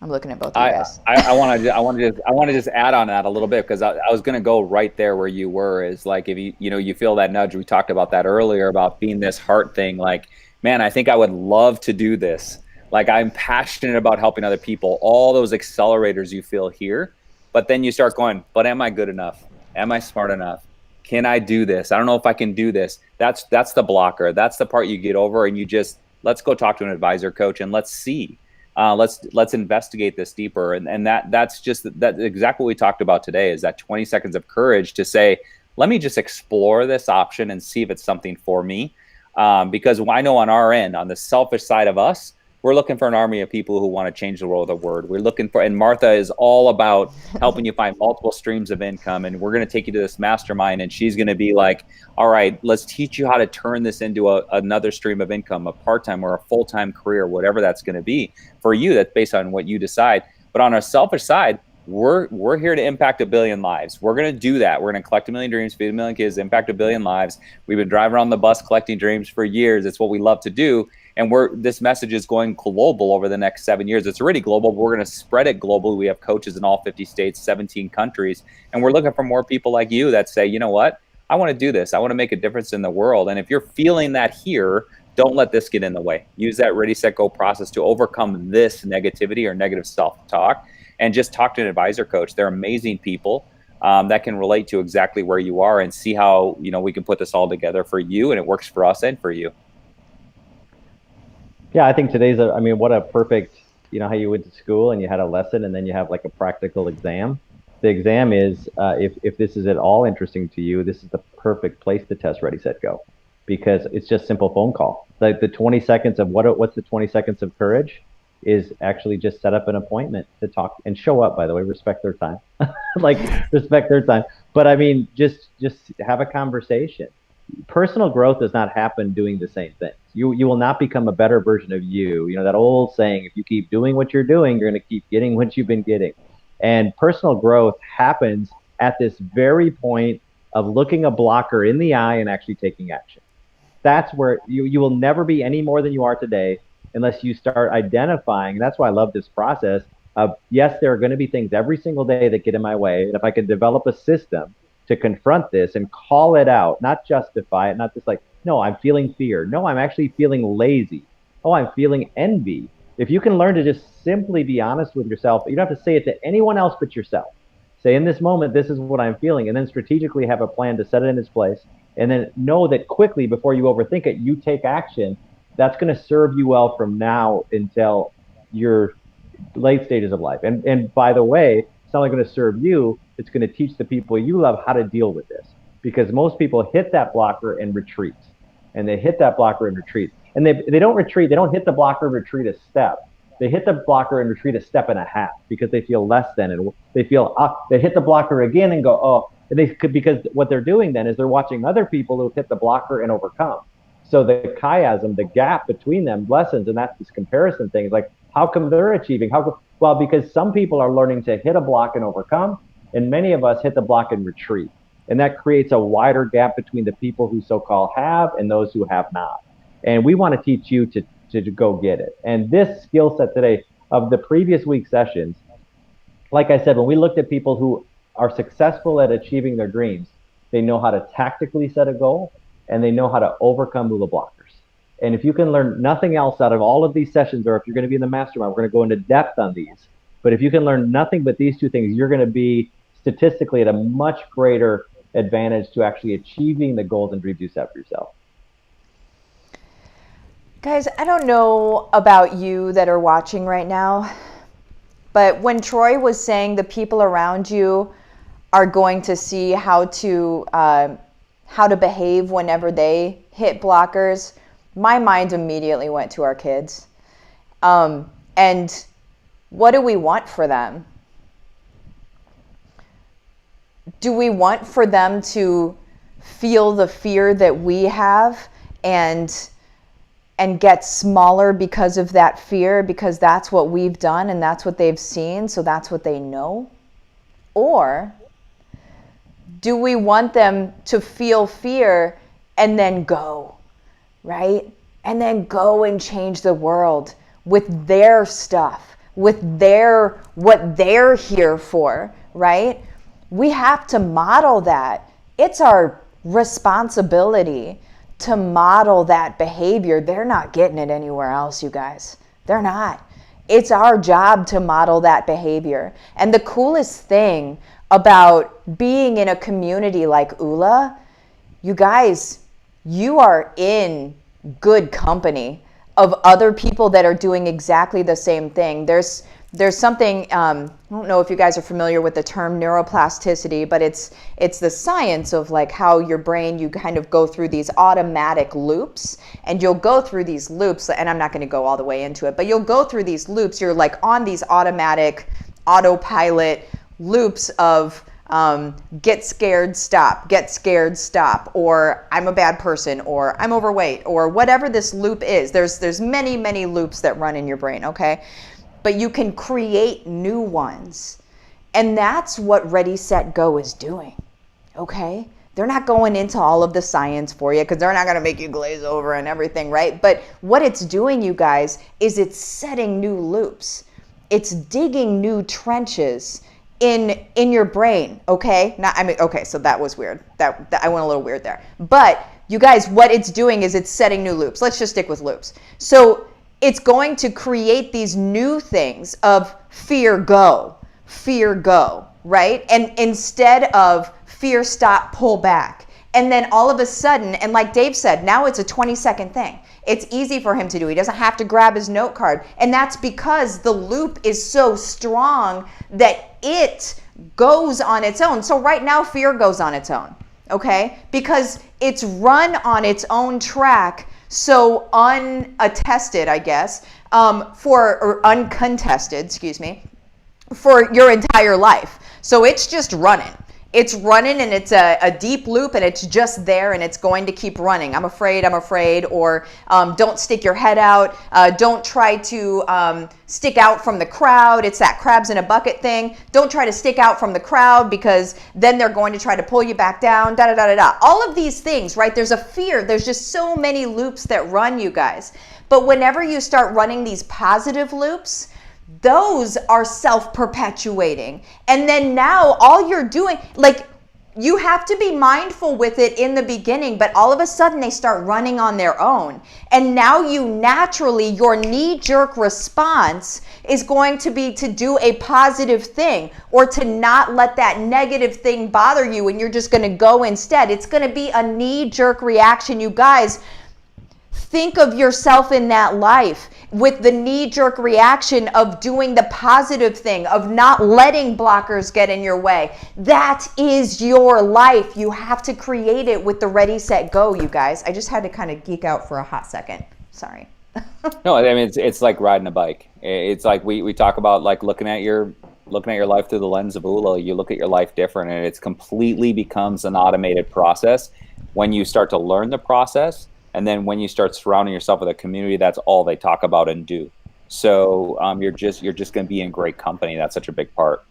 Speaker 2: I'm looking at both of you guys.
Speaker 1: I want to just add on that a little bit, because I was going to go right there where you were. Is like, if you feel that nudge. We talked about that earlier, about being this heart thing. Like, man, I think I would love to do this. Like, I'm passionate about helping other people. All those accelerators you feel here, but then you start going, but am I good enough? Am I smart enough? Can I do this? I don't know if I can do this. That's the blocker. That's the part you get over, and you just, let's go talk to an advisor coach and let's see. Let's investigate this deeper. And that's exactly what we talked about today, is that 20 seconds of courage to say, let me just explore this option and see if it's something for me. Because I know on our end, on the selfish side of us, we're looking for an army of people who want to change the world with a word. We're looking for, and Martha is all about helping you find multiple streams of income. And we're going to take you to this mastermind, and she's going to be like, all right, let's teach you how to turn this into another stream of income, a part-time or a full-time career, whatever that's going to be for you. That's based on what you decide. But on our selfish side, we're here to impact 1 billion lives. We're going to do that. We're going to collect 1 million dreams, feed 1 million kids, impact 1 billion lives. We've been driving around the bus collecting dreams for years. It's what we love to do. And this message is going global over the next 7 years. It's already global, but we're going to spread it globally. We have coaches in all 50 states, 17 countries. And we're looking for more people like you that say, you know what? I want to do this. I want to make a difference in the world. And if you're feeling that here, don't let this get in the way. Use that ready, set, go process to overcome this negativity or negative self-talk, and just talk to an advisor coach. They're amazing people that can relate to exactly where you are, and see how we can put this all together for you, and it works for us and for you.
Speaker 3: Yeah, I think today's what a perfect, how you went to school and you had a lesson and then you have like a practical exam. The exam is, if this is at all interesting to you, this is the perfect place to test ready, set, go, because it's just simple phone call. Like the 20 seconds of what's the 20 seconds of courage is actually just set up an appointment to talk and show up, by the way, respect their time, respect their time. But just have a conversation. Personal growth does not happen doing the same things. You will not become a better version of you. That old saying, if you keep doing what you're doing, you're going to keep getting what you've been getting. And personal growth happens at this very point of looking a blocker in the eye and actually taking action. That's where you will never be any more than you are today unless you start identifying. That's why I love this process of, yes, there are going to be things every single day that get in my way. And if I can develop a system to confront this and call it out, not justify it, not just like, no, I'm feeling fear. No, I'm actually feeling lazy. Oh, I'm feeling envy. If you can learn to just simply be honest with yourself, you don't have to say it to anyone else but yourself. Say, in this moment, this is what I'm feeling, and then strategically have a plan to set it in its place, and then know that quickly before you overthink it, you take action. That's going to serve you well from now until your late stages of life. And by the way, it's not only going to serve you, it's going to teach the people you love how to deal with this. Because most people hit that blocker and retreat. And they hit that blocker and retreat. And they don't retreat, they don't hit the blocker and retreat a step. They hit the blocker and retreat a step and a half because they feel less than, and they feel they hit the blocker again and go, oh, and they could, because what they're doing then is they're watching other people who hit the blocker and overcome. So the chiasm, the gap between them lessens, and that's this comparison thing. It's like, how come they're achieving? Well, because some people are learning to hit a block and overcome, and many of us hit the block and retreat. And that creates a wider gap between the people who so-called have and those who have not. And we want to teach you to go get it. And this skill set today of the previous week sessions, like I said, when we looked at people who are successful at achieving their dreams, they know how to tactically set a goal and they know how to overcome the blockers. And if you can learn nothing else out of all of these sessions, or if you're going to be in the mastermind, we're going to go into depth on these. But if you can learn nothing but these two things, you're going to be statistically at a much greater advantage to actually achieving the goals and dreams you set for yourself.
Speaker 2: Guys, I don't know about you that are watching right now, but when Troy was saying the people around you are going to see how to behave whenever they hit blockers, my mind immediately went to our kids. And what do we want for them? Do we want for them to feel the fear that we have and get smaller because of that fear, because that's what we've done and that's what they've seen, so that's what they know? Or do we want them to feel fear and then go, right? And then go and change the world with their stuff, with what they're here for, right? We have to model that. It's our responsibility to model that behavior. They're not getting it anywhere else, you guys. They're not. It's our job to model that behavior. And the coolest thing about being in a community like ULA, you guys, you are in good company of other people that are doing exactly the same thing. There's something, I don't know if you guys are familiar with the term neuroplasticity, but it's the science of like how your brain, you kind of go through these automatic loops, and you'll go through these loops, and I'm not going to go all the way into it, but you'll go through these loops. You're like on these automatic autopilot loops of get scared, stop, or I'm a bad person, or I'm overweight, or whatever this loop is. There's many, many loops that run in your brain, okay? But you can create new ones. And that's what Ready, Set, Go is doing, okay? They're not going into all of the science for you because they're not going to make you glaze over and everything, right? But what it's doing, you guys, is it's setting new loops. It's digging new trenches in your brain, okay? Okay, so that was weird. That I went a little weird there. But you guys, what it's doing is it's setting new loops. Let's just stick with loops. So it's going to create these new things of fear, go, right? And instead of fear, stop, pull back. And then all of a sudden, and like Dave said, now it's a 20-second thing. It's easy for him to do. He doesn't have to grab his note card. And that's because the loop is so strong that it goes on its own. So right now, fear goes on its own, okay? Because it's run on its own track, so unattested, I guess, or uncontested, excuse me, for your entire life. So it's just running. It's running, and it's a deep loop, and it's just there, and it's going to keep running. I'm afraid, or don't stick your head out. Don't try to stick out from the crowd. It's that crabs in a bucket thing. Don't try to stick out from the crowd because then they're going to try to pull you back down, da-da-da-da-da. All of these things, right? There's a fear. There's just so many loops that run, you guys. But whenever you start running these positive loops, those are self-perpetuating. And then now all you're doing, like, you have to be mindful with it in the beginning, but all of a sudden they start running on their own. And now you naturally, your knee-jerk response is going to be to do a positive thing or to not let that negative thing bother you, and you're just going to go instead. It's going to be a knee-jerk reaction. You guys, think of yourself in that life with the knee-jerk reaction of doing the positive thing, of not letting blockers get in your way. That is your life. You have to create it with the ready, set, go, you guys. I just had to kind of geek out for a hot second. Sorry.
Speaker 1: No, I mean, it's like riding a bike. It's like we talk about, like, looking at your life through the lens of Ula. You look at your life different, and it's completely becomes an automated process when you start to learn the process. And then when you start surrounding yourself with a community, that's all they talk about and do. So you're just going to be in great company. That's such a big part.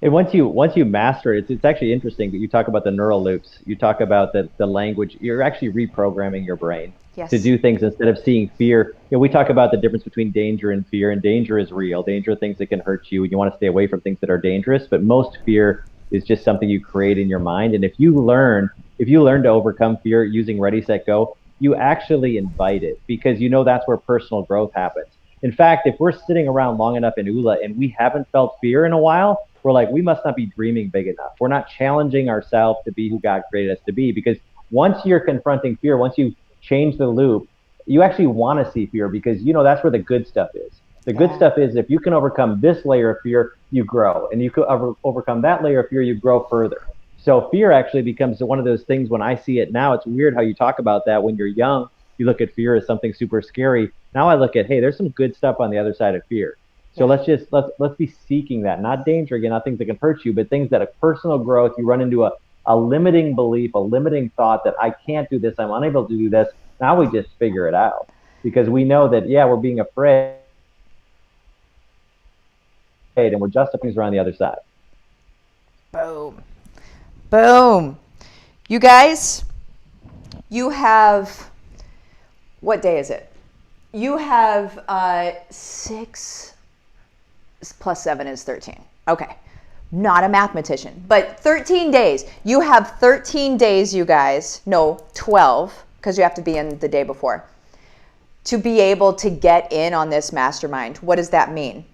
Speaker 3: And once you master it, it's actually interesting that you talk about the neural loops. You talk about the language. You're actually reprogramming your brain to do things instead of seeing fear. You know, we talk about the difference between danger and fear, and danger is real. Danger are things that can hurt you, and you want to stay away from things that are dangerous. But most fear is just something you create in your mind. And if you learn to overcome fear using Ready, Set, Go, you actually invite it, because you know that's where personal growth happens. In fact, if we're sitting around long enough in ULA and we haven't felt fear in a while, we're like, we must not be dreaming big enough. We're not challenging ourselves to be who God created us to be, because once you're confronting fear, once you change the loop, you actually want to see fear, because you know that's where the good stuff is. The good stuff is if you can overcome this layer of fear, you grow. And you can overcome that layer of fear, you grow further. So fear actually becomes one of those things. When I see it now, it's weird how you talk about that. When you're young, you look at fear as something super scary. Now I look at, hey, there's some good stuff on the other side of fear. So let's be seeking that, not danger, again, not things that can hurt you, but things that are personal growth. You run into a limiting belief, a limiting thought that I can't do this, I'm unable to do this. Now we just figure it out, because we know that, we're being afraid, and we're justifying things around the other side.
Speaker 2: Boom. Boom. You guys, you have, what day is it? You have 6 plus 7 is 13. Okay. Not a mathematician, but 13 days. You have 13 days, you guys. No, 12, because you have to be in the day before, to be able to get in on this mastermind. What does that mean?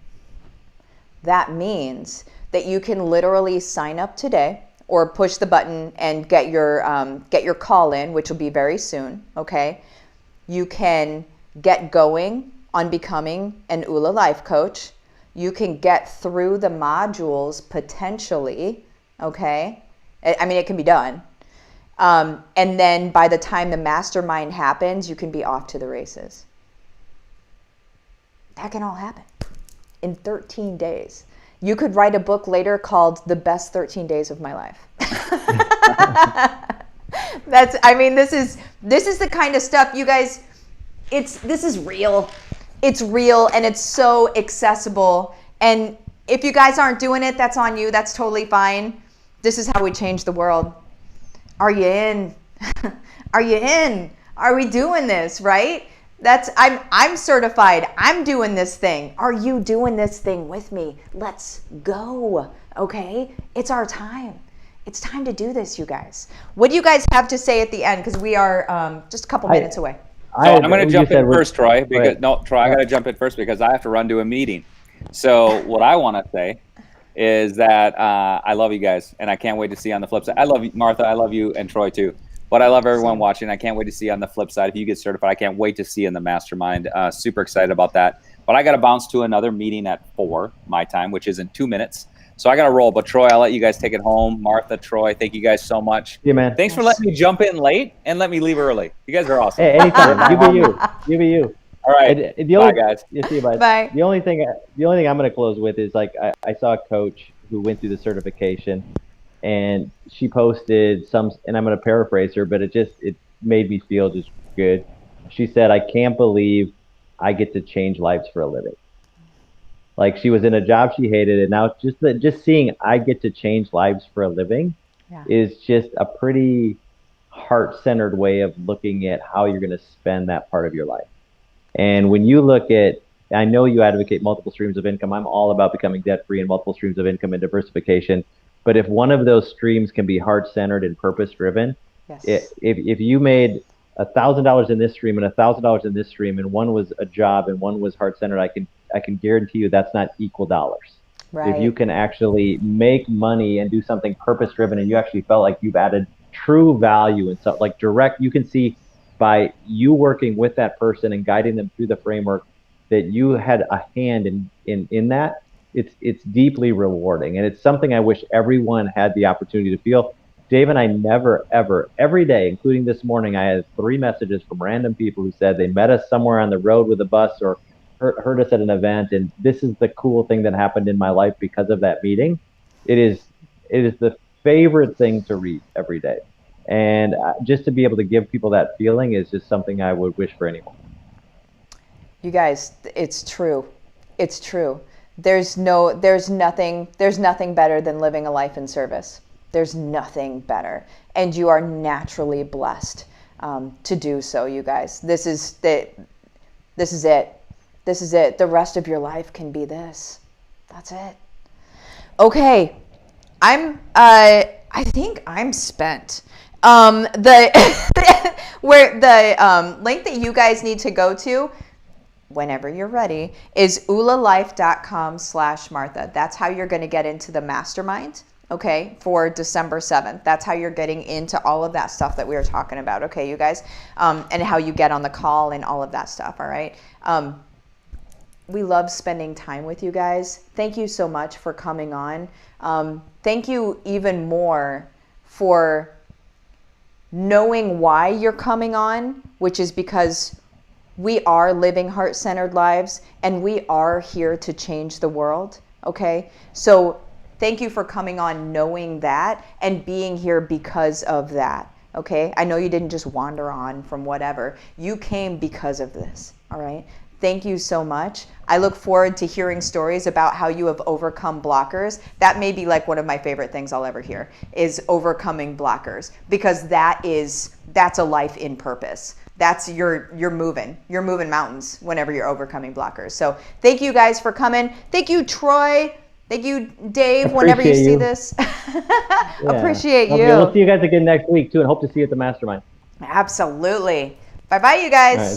Speaker 2: That means that you can literally sign up today, or push the button and get your call in, which will be very soon, okay? You can get going on becoming an ULA life coach. You can get through the modules potentially, okay? I mean, it can be done. And then by the time the mastermind happens, you can be off to the races. That can all happen in 13 days. You could write a book later called The Best 13 Days of My Life. This is the kind of stuff, you guys, this is real. It's real, and it's so accessible. And if you guys aren't doing it, that's on you. That's totally fine. This is how we change the world. Are you in? Are you in? Are we doing this, right? I'm certified. I'm doing this thing. Are you doing this thing with me? Let's go. Okay? It's our time. It's time to do this, you guys. What do you guys have to say at the end? Because we are just a couple minutes away.
Speaker 1: I'm going to jump in first, Troy. Because Troy, I got to jump in first because I have to run to a meeting. So what I want to say is that I love you guys, and I can't wait to see you on the flip side. I love you, Martha. I love you, and Troy too. But I love everyone watching. I can't wait to see you on the flip side. If you get certified, I can't wait to see you in the mastermind. Super excited about that. But I got to bounce to another meeting at 4 my time, which is in 2 minutes. So I got to roll. But Troy, I'll let you guys take it home. Martha, Troy, thank you guys so much.
Speaker 3: Yeah, man.
Speaker 1: Thanks for letting me jump in late and let me leave early. You guys are awesome.
Speaker 3: Hey, anytime. You be you. You be you.
Speaker 1: All right. Bye, guys.
Speaker 3: You see you, bye.
Speaker 2: Bye.
Speaker 3: The only thing I'm going to close with is, like, I saw a coach who went through the certification, and she posted some, and I'm going to paraphrase her, but it made me feel just good. She said, "I can't believe I get to change lives for a living." Like, she was in a job she hated, and now just seeing I get to change lives for a living is just a pretty heart-centered way of looking at how you're going to spend that part of your life. And when you look at, I know you advocate multiple streams of income. I'm all about becoming debt-free and multiple streams of income and diversification. But if one of those streams can be heart-centered and purpose-driven,
Speaker 2: Yes.
Speaker 3: if you made $1,000 in this stream and $1,000 in this stream, and one was a job and one was heart-centered, I can guarantee you that's not equal dollars.
Speaker 2: Right.
Speaker 3: If you can actually make money and do something purpose-driven, and you actually felt like you've added true value and stuff like direct, you can see by you working with that person and guiding them through the framework that you had a hand in that. It's deeply rewarding, and it's something I wish everyone had the opportunity to feel. Dave and I never, ever, every day, including this morning, I had 3 messages from random people who said they met us somewhere on the road with a bus or heard us at an event, and this is the cool thing that happened in my life because of that meeting. It is the favorite thing to read every day, and just to be able to give people that feeling is just something I would wish for anyone.
Speaker 2: You guys, it's true. It's true. There's nothing better than living a life in service. There's nothing better. And you are naturally blessed to do so, you guys. This is it. This is it. The rest of your life can be this. That's it. Okay. I think I'm spent. Where the link that you guys need to go to whenever you're ready is ulalife.com/Martha. That's how you're going to get into the mastermind, okay, for December 7th. That's how you're getting into all of that stuff that we were talking about, okay, you guys, and how you get on the call and all of that stuff, all right? We love spending time with you guys. Thank you so much for coming on. Thank you even more for knowing why you're coming on, which is because we are living heart-centered lives and we are here to change the world, okay? So thank you for coming on knowing that and being here because of that, okay? I know you didn't just wander on from whatever. You came because of this, all right? Thank you so much. I look forward to hearing stories about how you have overcome blockers. That may be like one of my favorite things I'll ever hear is overcoming blockers, because that's a life in purpose. That's you're moving mountains whenever you're overcoming blockers. So thank you guys for coming. Thank you, Troy. Thank you, Dave. Whenever you see this, appreciate you.
Speaker 3: We'll see you guys again next week too, and hope to see you at the mastermind.
Speaker 2: Absolutely. Bye-bye, you guys.